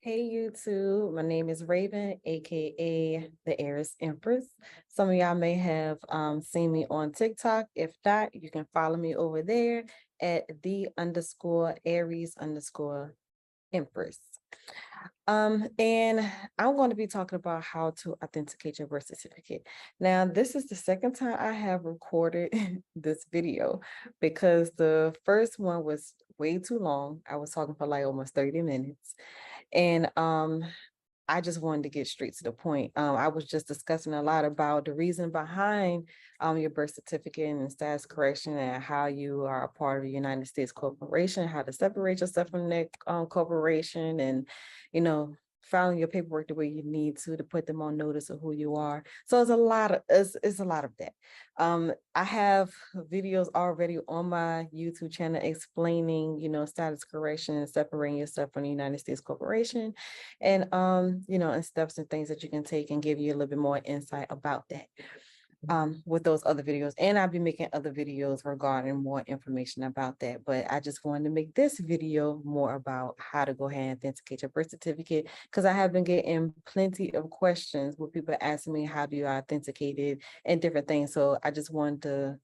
Hey YouTube, my name is Raven, aka the Aries Empress. Some of y'all may have seen me on TikTok. If not, you can follow me over there at _Aries_Empress. And I'm going to be talking about how to authenticate your birth certificate. Now, this is the second time I have recorded this video because the first one was way too long. I was talking for like almost 30 minutes. And I just wanted to get straight to the point. I was just discussing a lot about the reason behind your birth certificate and status correction and how you are a part of the United States corporation, how to separate yourself from that corporation, and filing your paperwork the way you need to put them on notice of who you are. So it's a lot of it's a lot of that. I have videos already on my YouTube channel explaining, status correction and separating yourself from the United States corporation, and and steps and things that you can take and give you a little bit more insight about that with those other videos. And I'll be making other videos regarding more information about that. But I just wanted to make this video more about how to go ahead and authenticate your birth certificate, because I have been getting plenty of questions with people asking me how do you authenticate it and different things. So I just wanted to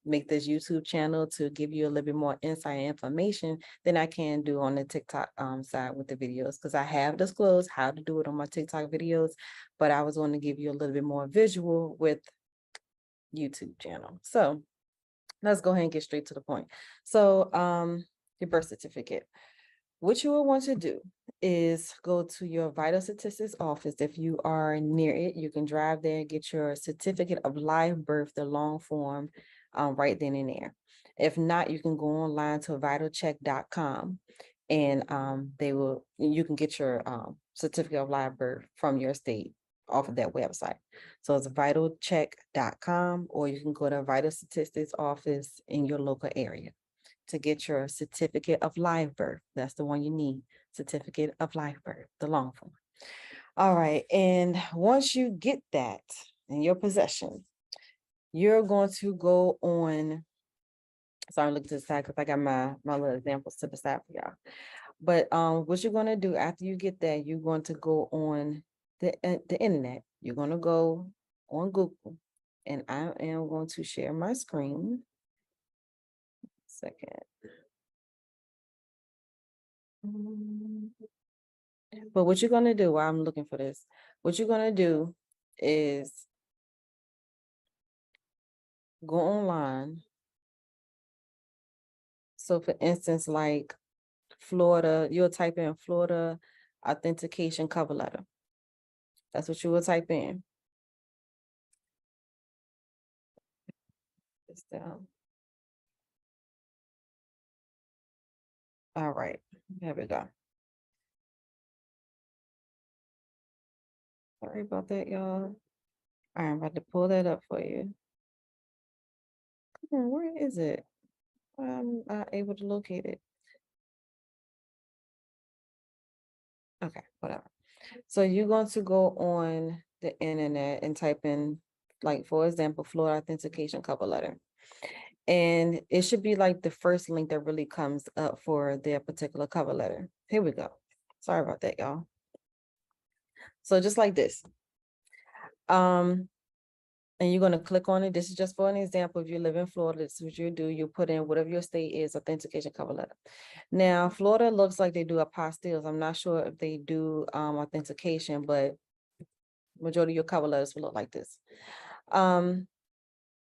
make this YouTube channel to give you a little bit more insight and information than I can do on the TikTok side with the videos, because I have disclosed how to do it on my TikTok videos, but I was going to give you a little bit more visual with YouTube channel. So let's go ahead and get straight to the point. So your birth certificate. What you will want to do is go to your vital statistics office. If you are near it, you can drive there and get your certificate of live birth, the long form, right then and there. If not, you can go online to vitalcheck.com, and you can get your certificate of live birth from your state off of that website. So it's vitalcheck.com, or you can go to vital statistics office in your local area to get your certificate of live birth. That's the one you need, certificate of live birth, the long form. All right, and once you get that in your possession, you're going to go on. So I'm looking to the side because I got my little examples to the side for y'all. But what you're going to do after you get that, you're going to go on the internet. You're going to go on Google, and I am going to share my screen. Second. But what you're going to do while I'm looking for this, what you're going to do is go online. So for instance, like Florida, you'll type in Florida authentication cover letter. That's what you will type in. It's down. All right, there we go. Sorry about that, y'all. I'm about to pull that up for you. Come on, where is it? I'm not able to locate it. Okay, whatever. So you're going to go on the internet and type in, like, for example, Florida authentication cover letter. And it should be like the first link that really comes up for their particular cover letter. Here we go. Sorry about that, y'all. So just like this. And you're going to click on it. This is just for an example. If you live in Florida, this is what you do. You put in whatever your state is, authentication cover letter. Now, Florida looks like they do apostilles. I'm not sure if they do authentication, but majority of your cover letters will look like this.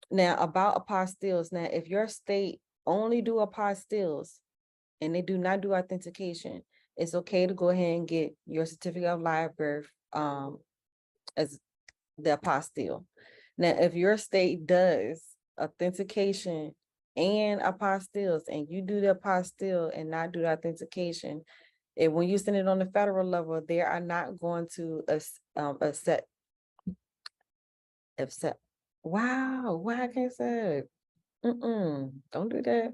Now, about apostilles. Now, if your state only do apostilles and they do not do authentication, it's okay to go ahead and get your certificate of live birth as the apostille. Now, if your state does authentication and apostilles, and you do the apostille and not do the authentication, and when you send it on the federal level, they are not going to accept. Wow, why I can't say it? Don't do that.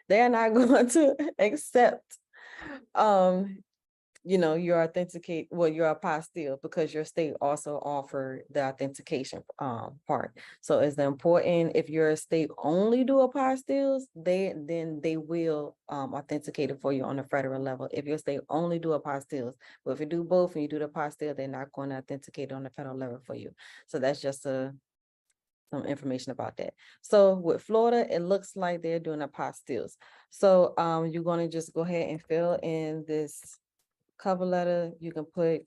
They are not going to accept your authenticate, well, your apostille, because your state also offered the authentication part. So it's important, if your state only do apostilles, then they will authenticate it for you on the federal level. If your state only do apostilles, but if you do both and you do the apostille, they're not going to authenticate on the federal level for you. So that's just some information about that. So with Florida, it looks like they're doing apostilles. So you're going to just go ahead and fill in this cover letter. You can put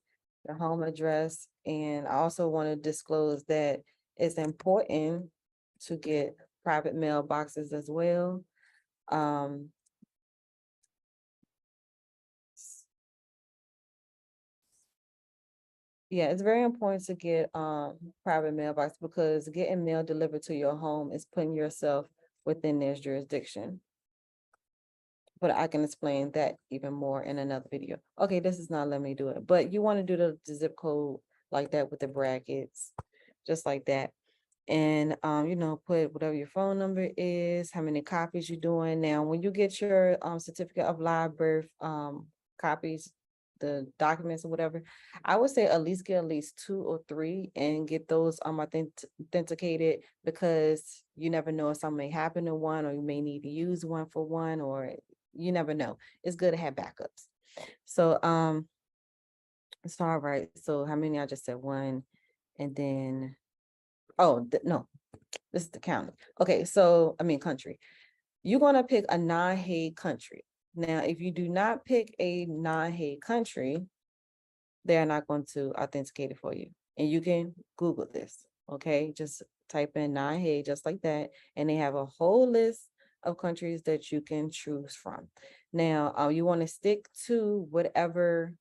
your home address, and I also want to disclose that it's important to get private mailboxes as well. Yeah, it's very important to get private mailbox, because getting mail delivered to your home is putting yourself within their jurisdiction. But I can explain that even more in another video. Okay, this is not letting me do it, but you want to do the zip code like that with the brackets, just like that. And put whatever your phone number is, how many copies you're doing. Now, when you get your certificate of live birth copies, the documents or whatever, I would say at least get at least 2 or 3 and get those authenticated, because you never know if something may happen to one, or you may need to use one for one, or you never know. It's good to have backups. So it's all right. So how many? I just said 1, and then no, this is the county. Okay, so I mean country. You're gonna pick a non-Hague country. Now, if you do not pick a non-Hague country, they're not going to authenticate it for you. And you can Google this. Okay, just type in non-Hague just like that, and they have a whole list of countries that you can choose from. Now, you want to stick to whatever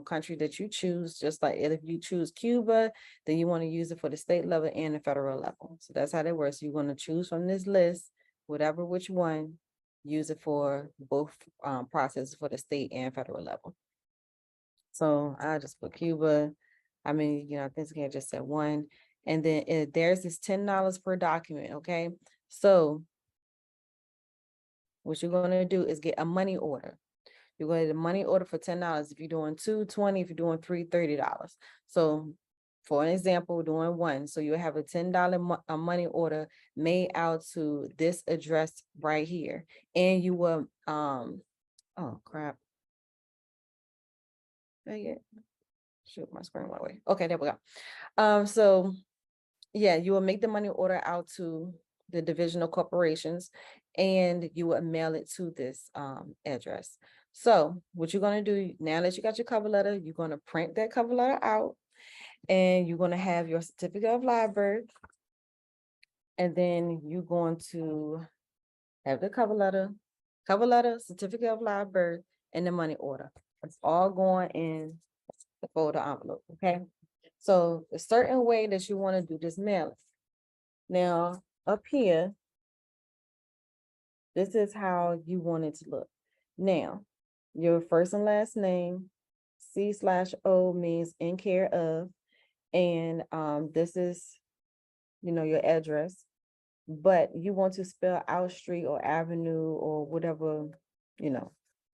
country that you choose. Just like if you choose Cuba, then you want to use it for the state level and the federal level. So that's how that works. You're going to choose from this list, which one, use it for both processes, for the state and federal level. So I just put Cuba. I mean, I think I just said 1. And then there's this $10 per document. Okay. So what you're going to do is get a money order. You're going to get a money order for $10. If you're doing 2, 20, if you're doing 3, $30. So for an example, doing 1. So you have a $10 money order made out to this address right here. And you will, oh crap. Dang it. Shoot, my screen went away. Okay, there we go. So yeah, you will make the money order out to the divisional corporations, and you will mail it to this address. So what you're going to do now that you got your cover letter, you're going to print that cover letter out, and you're going to have your certificate of live birth, and then you're going to have the cover letter, certificate of live birth, and the money order. It's all going in the folder envelope. Okay. So a certain way that you want to do this mailing. Now up here, this is how you want it to look. Now, your first and last name, C/O means in care of, and this is, your address, but you want to spell out street or avenue or whatever,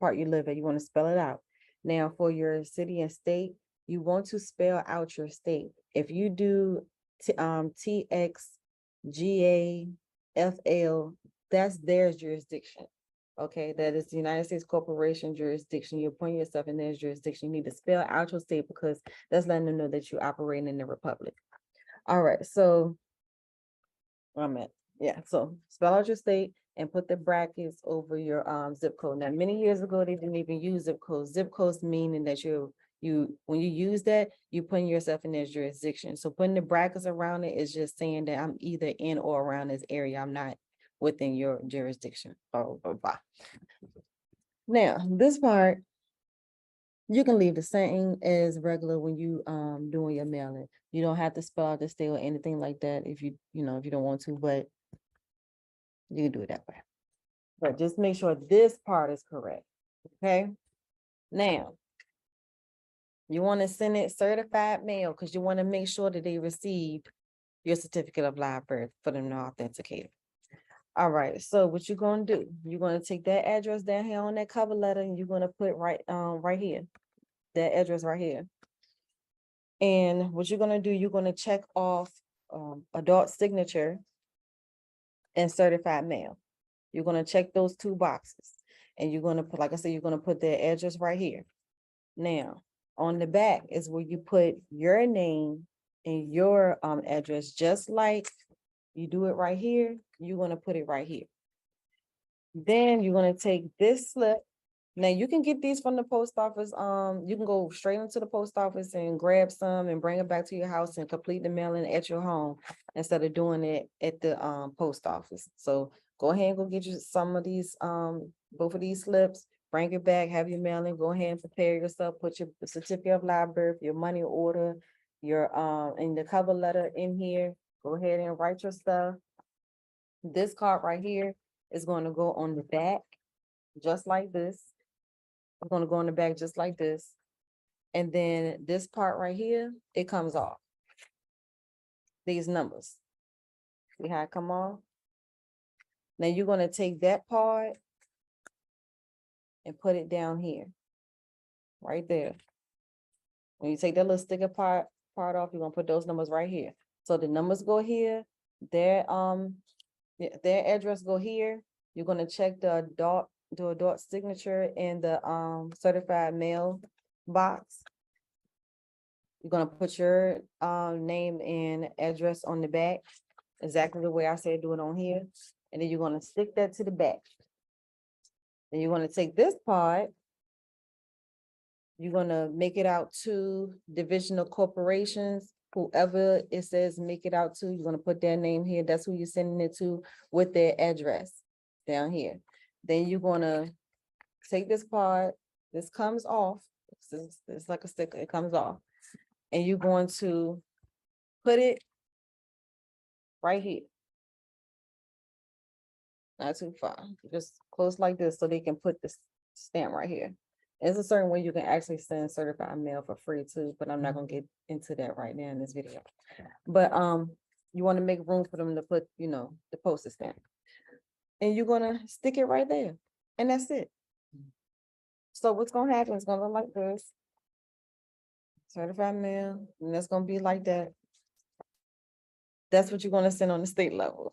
part you live at, you want to spell it out. Now for your city and state, you want to spell out your state. If you do TXGAFL, that's their jurisdiction. Okay, that is the United States Corporation jurisdiction. You're putting yourself in their jurisdiction. You need to spell out your state, because that's letting them know that you're operating in the republic. All right, so I'm at, yeah, so spell out your state and put the brackets over your zip code. Now, many years ago, they didn't even use zip codes. Zip codes meaning that when you use that, you're putting yourself in their jurisdiction. So putting the brackets around it is just saying that I'm either in or around this area. I'm not within your jurisdiction. Blah. Now, this part, you can leave the same as regular when you doing your mailing. You don't have to spell out the state or anything like that if you don't want to, but you can do it that way. But just make sure this part is correct. Okay. Now, you want to send it certified mail, because you want to make sure that they received your certificate of live birth for them to authenticate it. All right. So what you're going to do, you're going to take that address down here on that cover letter, and you're going to put right here. that address right here. And what you're gonna do, you're gonna check off adult signature and certified mail. You're gonna check those two boxes. And you're gonna put, like I said, you're gonna put their address right here. Now, on the back is where you put your name and your address, just like you do it right here, you're gonna put it right here. Then you're gonna take this slip. Now you can get these from the post office. You can go straight into the post office and grab some and bring it back to your house and complete the mailing at your home instead of doing it at the post office. So go ahead and go get you some of these, both of these slips, bring it back, have your mailing, go ahead and prepare yourself, put your certificate of live birth, your money order, your and the cover letter in here. Go ahead and write your stuff. This card right here is going to go on the back, just like this. I'm going to go on the back just like this. And then this part right here, it comes off. These numbers. See how it come off? Now you're going to take that part and put it down here. Right there. When you take that little sticker part off, you're going to put those numbers right here. So the numbers go here. Their address go here. You're going to check the adult signature in the certified mail box. You're gonna put your name and address on the back, exactly the way I said do it on here. And then you're gonna stick that to the back. Then you're gonna take this part, you're gonna make it out to divisional corporations, whoever it says make it out to, you're gonna put their name here. That's who you're sending it to with their address down here. Then you're gonna take this part, this comes off. It's like a sticker, it comes off. And you're going to put it right here. Not too far, just close like this so they can put this stamp right here. There's a certain way you can actually send certified mail for free too, but I'm not gonna get into that right now in this video. But you want to make room for them to put, the postage stamp. And you're gonna stick it right there. And that's it. So what's gonna happen is gonna look like this. Certified mail, and that's gonna be like that. That's what you're gonna send on the state level.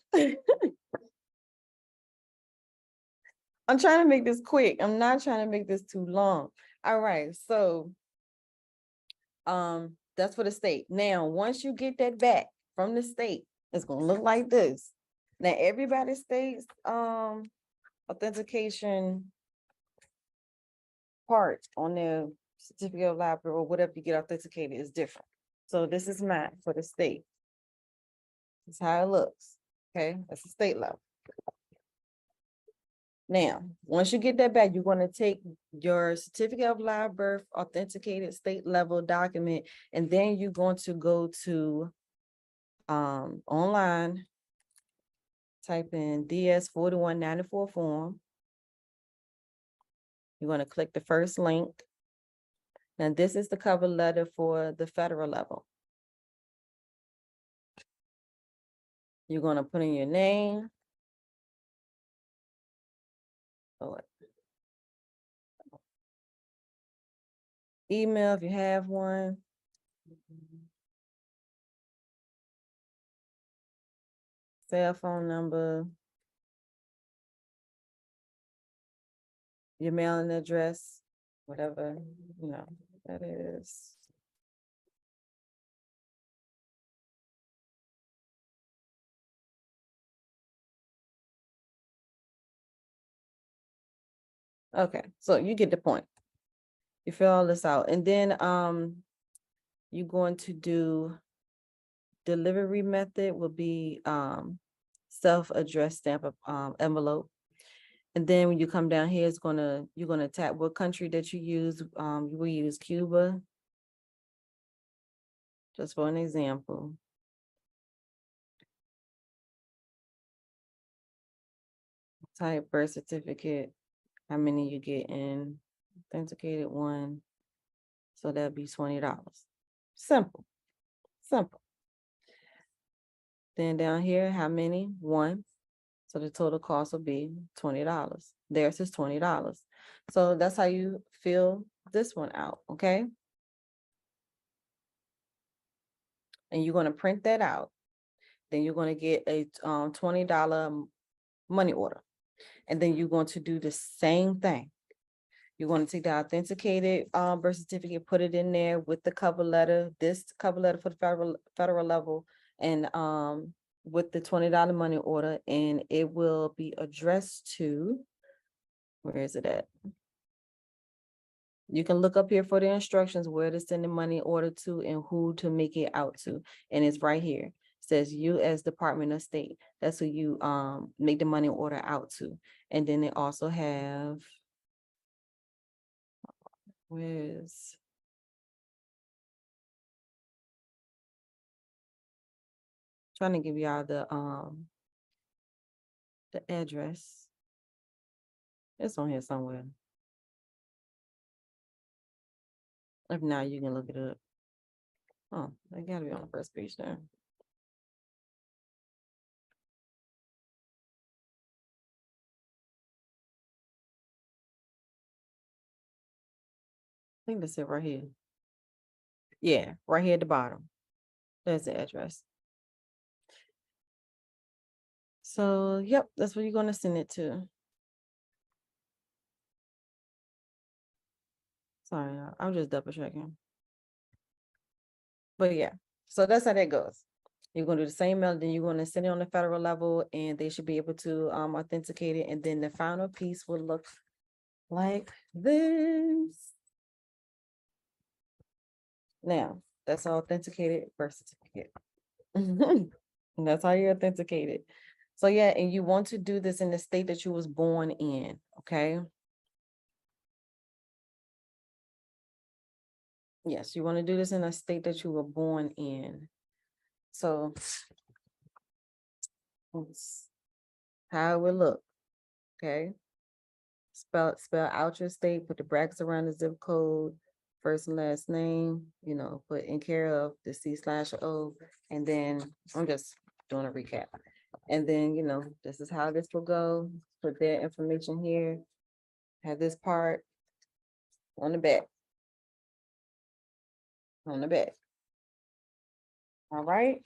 I'm trying to make this quick. I'm not trying to make this too long. All right, so that's for the state. Now, once you get that back from the state, it's gonna look like this. Now, everybody's state's authentication part on their certificate of live birth or whatever you get authenticated is different. So this is mine for the state. This is how it looks. Okay, that's the state level. Now, once you get that back, you're going to take your certificate of live birth, authenticated state level document, and then you're going to go to online, type in DS 4194 form. You're going to click the first link. Now, this is the cover letter for the federal level. You're going to put in your name. Email if you have one. Cell phone number. Your mailing address, whatever, that is. Okay, so you get the point. You fill all this out, and then you're going to do delivery method will be self-addressed stamp envelope. And then when you come down here, you're gonna tap what country that you use. You will use Cuba, just for an example. Type birth certificate, how many you get in, authenticated one. So that'd be $20. Simple, simple. Then down here, how many? One. So the total cost will be $20. Theirs is $20. So that's how you fill this one out, okay? And you're going to print that out. Then you're going to get a $20 money order. And then you're going to do the same thing. You're going to take the authenticated birth certificate, put it in there with the cover letter, this cover letter for the federal level, and with the $20 money order, and it will be addressed to, where is it at? You can look up here for the instructions where to send the money order to and who to make it out to. And it's right here. It says U.S. Department of State. That's who you make the money order out to. And then they also have, where's, trying to give y'all the address. It's on here somewhere. If not, you can look it up. Oh, they gotta be on the first page there. I think that's it right here. Yeah, right here at the bottom. There's the address. So, yep, that's where you're gonna send it to. Sorry, I'm just double checking. But yeah, so that's how that goes. You're gonna do the same mail, then you're gonna send it on the federal level, and they should be able to authenticate it. And then the final piece will look like this. Now, that's an authenticated birth certificate. And that's how you authenticate it. So yeah, and you want to do this in the state that you was born in, okay? Yes, you want to do this in a state that you were born in. So that's how it will look, okay? Spell out your state, put the brackets around the zip code, first and last name, put in care of the C/O, and then I'm just doing a recap. And then, this is how this will go. Put their information here, have this part on the back, All right.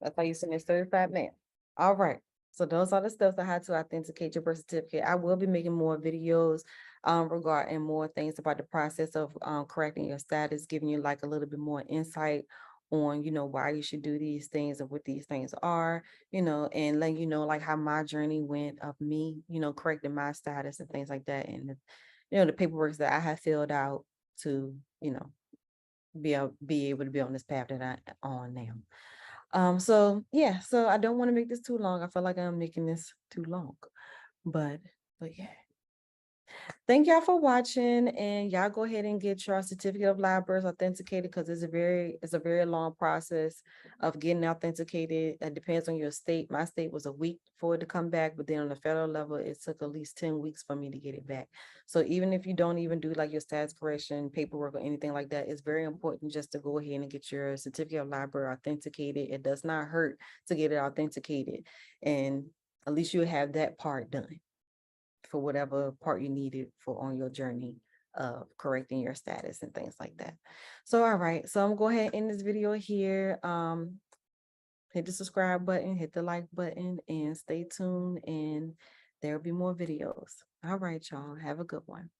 That's how you send your certified mail. All right. So those are the steps on how to authenticate your birth certificate. I will be making more videos regarding more things about the process of correcting your status, giving you like a little bit more insight on, why you should do these things and what these things are, and letting you know like how my journey went of me, correcting my status and things like that. And the paperwork that I have filled out to, be able to be on this path that I'm on now. So yeah, so I don't want to make this too long. I feel like I'm making this too long, but yeah. Thank y'all for watching, and y'all go ahead and get your certificate of live birth authenticated because it's a very long process of getting authenticated. It depends on your state. My state was a week for it to come back, but then on the federal level, it took at least 10 weeks for me to get it back. So even if you don't even do like your status correction paperwork or anything like that, it's very important just to go ahead and get your certificate of live birth authenticated. It does not hurt to get it authenticated, and at least you have that part done for whatever part you needed for on your journey of correcting your status and things like that. So, all right. So I'm going to go ahead and end this video here. Hit the subscribe button, hit the like button, and stay tuned. And there'll be more videos. All right, y'all. Have a good one.